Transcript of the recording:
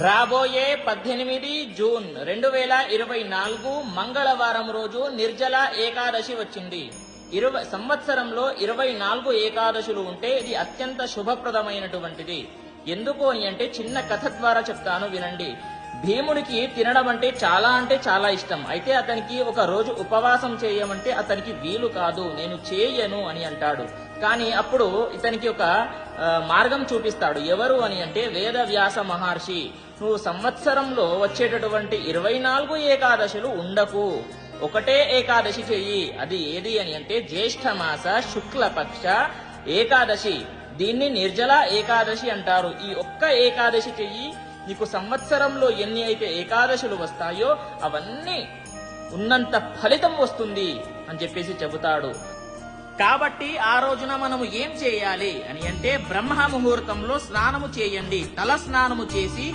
రాబోయే 18 జూన్ 2024 మంగళవారం రోజు నిర్జల ఏకాదశి వచ్చింది. సంవత్సరంలో 24 ఏకాదశులు ఉంటే ఇది అత్యంత శుభప్రదమైనటువంటిది. ఎందుకు అని అంటే చిన్న కథ ద్వారా చెప్తాను, వినండి. భీముడికి తినడం అంటే చాలా ఇష్టం. అయితే అతనికి ఒక రోజు ఉపవాసం చేయమంటే అతనికి వీలు కాదు, నేను చేయను అని అంటాడు. కానీ అప్పుడు ఇతనికి ఒక మార్గం చూపిస్తాడు. ఎవరు అని అంటే వేదవ్యాస మహర్షి. నువ్వు సంవత్సరంలో వచ్చేటటువంటి 24 ఏకాదశులు ఉండకు, ఒకటే ఏకాదశి చెయ్యి. అది ఏది అని అంటే జ్యేష్ఠమాస శుక్లపక్ష ఏకాదశి. దీన్ని నిర్జల ఏకాదశి అంటారు. ఈ ఒక్క ఏకాదశి చెయ్యి, నీకు సంవత్సరంలో ఎన్ని అయితే ఏకాదశులు వస్తాయో అవన్నీ ఉన్నంత ఫలితం వస్తుంది అని చెప్పేసి చెబుతాడు. కాబట్టి ఆ రోజున మనము ఏం చేయాలి అని అంటే బ్రహ్మ ముహూర్తంలో స్నానము చేయండి. తల స్నానము చేసి